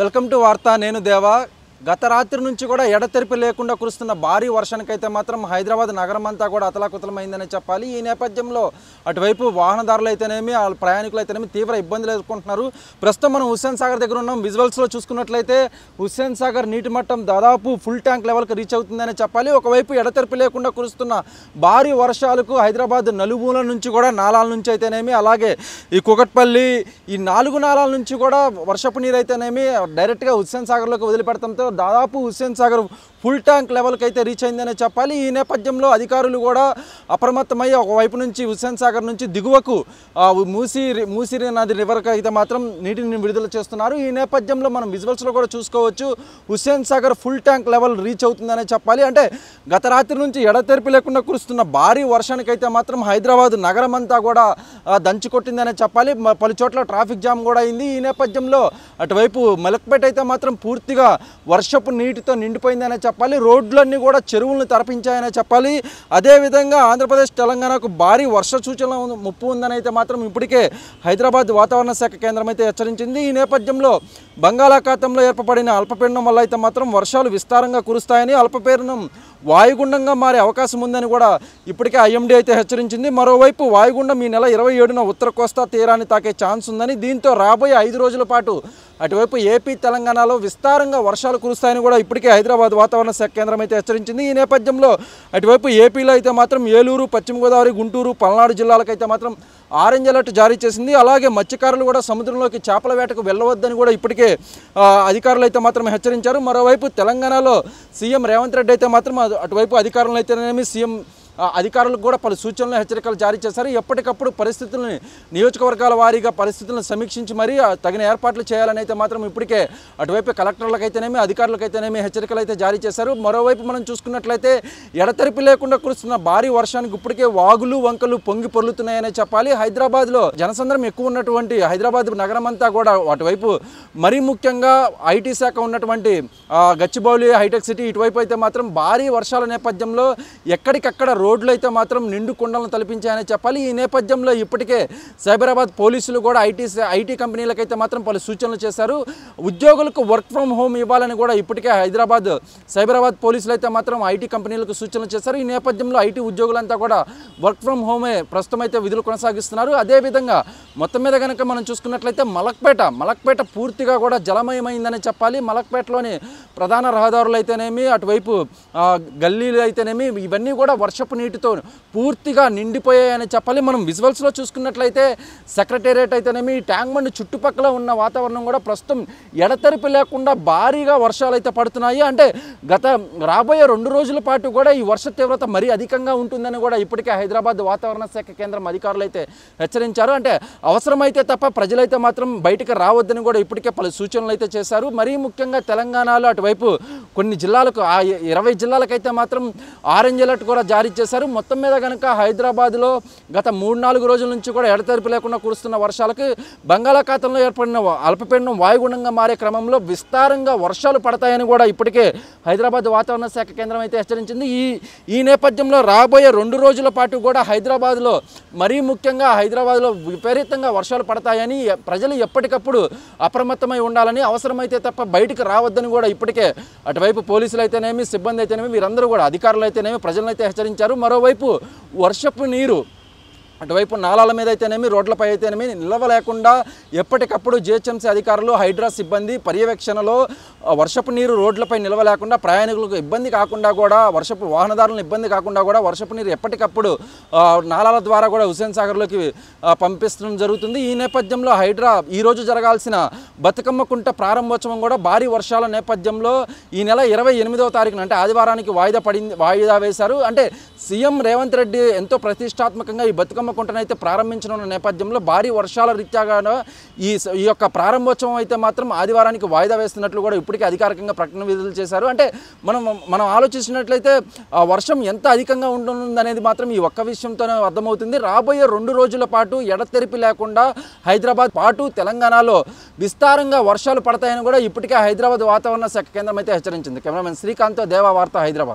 Welcome to వార్తా నేను దేవా గత రాత్రి నుంచి కూడా ఎడతెరిపి లేకుండా కురుస్తున్న భారీ వర్షానికైతే మాత్రం హైదరాబాద్ నగరం అంతా కూడా అతలాకుతలమైందని చెప్పాలి। ఈ నేపథ్యంలో అటువైపు వాహనదారులు అయితేనేమి ప్రయాణికులు అయితేనేమి తీవ్ర ఇబ్బందులు ఎదుర్కొంటున్నారు। ప్రస్తుతం మనం హుస్సేన్ సాగర్ దగ్గర ఉన్నాం। విజువల్స్లో చూసుకున్నట్లయితే హుస్సేన్ సాగర్ నీటి మట్టం దాదాపు ఫుల్ ట్యాంక్ లెవెల్కి రీచ్ అవుతుందని చెప్పాలి। ఒకవైపు ఎడతెరిపి లేకుండా కురుస్తున్న భారీ వర్షాలకు హైదరాబాద్ నలుమూల నుంచి కూడా నాలాల నుంచి అయితేనేమి అలాగే ఈ కుకట్పల్లి ఈ 4 నాలాల నుంచి కూడా వర్షపు నీరు అయితేనేమి డైరెక్ట్గా హుస్సేన్ సాగర్లోకి వదిలిపెడతంతో దాదాపు హుస్సేన్ సాగర్ ఫుల్ ట్యాంక్ లెవెల్కి అయితే రీచ్ అయిందనే చెప్పాలి। ఈ నేపథ్యంలో అధికారులు కూడా అప్రమత్తమై ఒకవైపు నుంచి హుస్సేన్ సాగర్ నుంచి దిగువకు మూసిరి నది రివర్కి అయితే మాత్రం నీటిని విడుదల చేస్తున్నారు। ఈ నేపథ్యంలో మనం విజువల్స్లో కూడా చూసుకోవచ్చు Hussain Sagar full tank level reach అవుతుందనే చెప్పాలి। అంటే గత రాత్రి నుంచి ఎడతెరిపి లేకుండా కురుస్తున్న భారీ వర్షానికైతే మాత్రం హైదరాబాద్ నగరం అంతా కూడా దంచుకొట్టిందనే చెప్పాలి। పలు చోట్ల ట్రాఫిక్ జామ్ కూడా అయింది। ఈ నేపథ్యంలో అటువైపు మలక్పేట అయితే మాత్రం పూర్తిగా వర్షపు నీటితో నిండిపోయిందనే చెప్పాలి। రోడ్లన్నీ కూడా చెరువులను తరపించాయనే చెప్పాలి। అదేవిధంగా ఆంధ్రప్రదేశ్ తెలంగాణకు భారీ వర్ష సూచనల ముప్పు ఉందని అయితే మాత్రం ఇప్పటికే హైదరాబాద్ వాతావరణ శాఖ కేంద్రం అయితే హెచ్చరించింది। ఈ నేపథ్యంలో బంగాళాఖాతంలో ఏర్పడిన అల్పపీడనం వల్ల అయితే మాత్రం వర్షాలు విస్తారంగా కురుస్తాయని అల్పపీడనం వాయుగుండంగా మారే అవకాశం ఉందని కూడా ఇప్పటికే ఐఎండీ అయితే హెచ్చరించింది। మరోవైపు వాయుగుండం ఈ నెల 27న ఉత్తర కోస్తా తీరాన్ని తాకే ఛాన్స్ ఉందని దీంతో రాబోయే 5 రోజుల పాటు అటువైపు ఏపీ తెలంగాణలో విస్తారంగా వర్షాలు కురుస్తాయని కూడా ఇప్పటికే హైదరాబాద్ వాతావరణ శాఖ కేంద్రం అయితే హెచ్చరించింది। ఈ నేపథ్యంలో అటువైపు ఏపీలో అయితే మాత్రం ఏలూరు, పశ్చిమ గోదావరి, గుంటూరు, పల్నాడు జిల్లాలకైతే మాత్రం ఆరెంజ్ అలర్ట్ జారీ చేసింది। అలాగే మత్స్యకారులు కూడా సముద్రంలోకి చేపల వేటకు వెళ్ళవద్దని కూడా ఇప్పటికే అధికారులు అయితే మాత్రం హెచ్చరించారు। మరోవైపు తెలంగాణలో సీఎం రేవంత్ రెడ్డి అయితే మాత్రం అటువైపు అధికారులు అయితేనేమి సీఎం అధికారులకు కూడా పలు సూచనలు హెచ్చరికలు జారీ చేశారు। ఎప్పటికప్పుడు పరిస్థితులను నియోజకవర్గాల వారీగా పరిస్థితులను సమీక్షించి మరీ తగిన ఏర్పాట్లు చేయాలని అయితే మాత్రం ఇప్పటికే అటువైపు కలెక్టర్లకైతేనేమి అధికారులకైతేనేమి హెచ్చరికలు అయితే జారీ చేశారు। మరోవైపు మనం చూసుకున్నట్లయితే ఎడతెరిపి లేకుండా కురుస్తున్న భారీ వర్షానికి ఇప్పటికే వాగులు వంకలు పొంగి పొర్లుతున్నాయనే చెప్పాలి। హైదరాబాద్లో జనసంద్రం ఎక్కువ ఉన్నటువంటి హైదరాబాద్ నగరం అంతా కూడా అటువైపు మరీ ముఖ్యంగా ఐటీ శాఖ ఉన్నటువంటి గచ్చిబౌలి, హైటెక్ సిటీ ఇటువైపు అయితే మాత్రం భారీ వర్షాల నేపథ్యంలో ఎక్కడికక్కడ రోడ్లు అయితే మాత్రం నిండు కుండలను తలపించాయని చెప్పాలి। ఈ నేపథ్యంలో ఇప్పటికే సైబరాబాద్ పోలీసులు కూడా ఐటీ కంపెనీలకైతే మాత్రం పలు సూచనలు చేశారు। ఉద్యోగులకు వర్క్ ఫ్రమ్ హోమ్ ఇవ్వాలని కూడా ఇప్పటికే సైబరాబాద్ పోలీసులు అయితే మాత్రం ఐటీ కంపెనీలకు సూచనలు చేశారు। ఈ నేపథ్యంలో ఐటీ ఉద్యోగులంతా కూడా వర్క్ ఫ్రమ్ హోమే ప్రస్తుతం అయితే విధులు కొనసాగిస్తున్నారు। అదేవిధంగా మొత్తం మీద కనుక మనం చూసుకున్నట్లయితే మలక్పేట పూర్తిగా కూడా జలమయమైందని చెప్పాలి। మలక్పేటలోని ప్రధాన రహదారులు అయితేనేమి అటువైపు గల్లీలు అయితేనేమి ఇవన్నీ కూడా వర్షపు నీటితో పూర్తిగా నిండిపోయాయని చెప్పాలి। మనం విజువల్స్లో చూసుకున్నట్లయితే సెక్రటేరియట్ అయితేనేమి ట్యాంక్ బండ్ చుట్టుపక్కల ఉన్న వాతావరణం కూడా ప్రస్తుతం ఎడతెరిపి లేకుండా భారీగా వర్షాలు అయితే పడుతున్నాయి। అంటే రాబోయే 2 రోజుల పాటు కూడా ఈ వర్ష తీవ్రత మరీ అధికంగా ఉంటుందని కూడా ఇప్పటికే హైదరాబాద్ వాతావరణ శాఖ కేంద్రం అధికారులు అయితే హెచ్చరించారు। అంటే అవసరమైతే తప్ప ప్రజలైతే మాత్రం బయటికి రావద్దని కూడా ఇప్పటికే పలు సూచనలు అయితే చేశారు। మరీ ముఖ్యంగా తెలంగాణలో అటువైపు కొన్ని జిల్లాలకు 20 జిల్లాలకైతే మాత్రం ఆరెంజ్ అలర్ట్ కూడా జారీ చేశారు। మొత్తం మీద కనుక హైదరాబాద్లో గత 3-4 రోజుల నుంచి కూడా ఎడతెరిపి లేకుండా కురుస్తున్న వర్షాలకు బంగాళాఖాతంలో ఏర్పడిన అల్పపీడనం వాయుగుండంగా మారే క్రమంలో విస్తారంగా వర్షాలు పడతాయని కూడా ఇప్పటికే హైదరాబాద్ వాతావరణ శాఖ కేంద్రం అయితే హెచ్చరించింది। ఈ నేపథ్యంలో రాబోయే 2 రోజుల పాటు కూడా హైదరాబాద్లో మరీ ముఖ్యంగా హైదరాబాద్లో విపరీతంగా వర్షాలు పడతాయని ప్రజలు ఎప్పటికప్పుడు అప్రమత్తమై ఉండాలని అవసరమైతే తప్ప బయటికి రావద్దని కూడా ఇప్పటికే అటువైపు పోలీసులు అయితేనేమి సిబ్బంది అయితేనేమి వీరందరూ కూడా అధికారులు అయితేనేమి ప్రజలను అయితే హెచ్చరించారు। మరోవైపు వర్షపు నీరు అటువైపు నాలాల మీద అయితేనేమి రోడ్లపై అయితేనేమి నిల్వ లేకుండా ఎప్పటికప్పుడు జిహెచ్ఎంసీ అధికారులు హైడ్రా సిబ్బంది పర్యవేక్షణలో వర్షపు నీరు రోడ్లపై నిల్వ లేకుండా ప్రయాణికులకు ఇబ్బంది కాకుండా కూడా వాహనదారులను ఇబ్బంది కాకుండా కూడా వర్షపు నీరు ఎప్పటికప్పుడు నాలాల ద్వారా కూడా హుస్సేన్ సాగర్లోకి పంపిస్తడం జరుగుతుంది। ఈ నేపథ్యంలో హైడ్రా ఈరోజు జరగాల్సిన బతుకమ్మ కుంట ప్రారంభోత్సవం కూడా భారీ వర్షాల నేపథ్యంలో ఈ నెల 28వ తారీఖున అంటే ఆదివారానికి వాయిదా వేశారు। అంటే సీఎం రేవంత్ రెడ్డి ఎంతో ప్రతిష్టాత్మకంగా ఈ బతుకమ్మ కుంటనైతే ప్రారంభించనున్న నేపథ్యంలో భారీ వర్షాల రీత్యాగా ఈ యొక్క ప్రారంభోత్సవం అయితే మాత్రం ఆదివారానికి వాయిదా వేస్తున్నట్లు కూడా ఇప్పటికే అధికారికంగా ప్రకటన విడుదల చేశారు। అంటే మనం ఆలోచించినట్లయితే వర్షం ఎంత అధికంగా ఉంటుందనేది మాత్రం ఈ ఒక్క విషయంతోనే అర్థమవుతుంది। రాబోయే 2 రోజుల పాటు ఎడతెరిపి లేకుండా హైదరాబాద్ పాటు తెలంగాణలో విస్తారంగా వర్షాలు పడతాయని కూడా ఇప్పటికే హైదరాబాద్ వాతావరణ శాఖ కేంద్రం అయితే హెచ్చరించింది। కెమెరామెన్ శ్రీకాంత్, దేవా వార్త, హైదరాబాద్।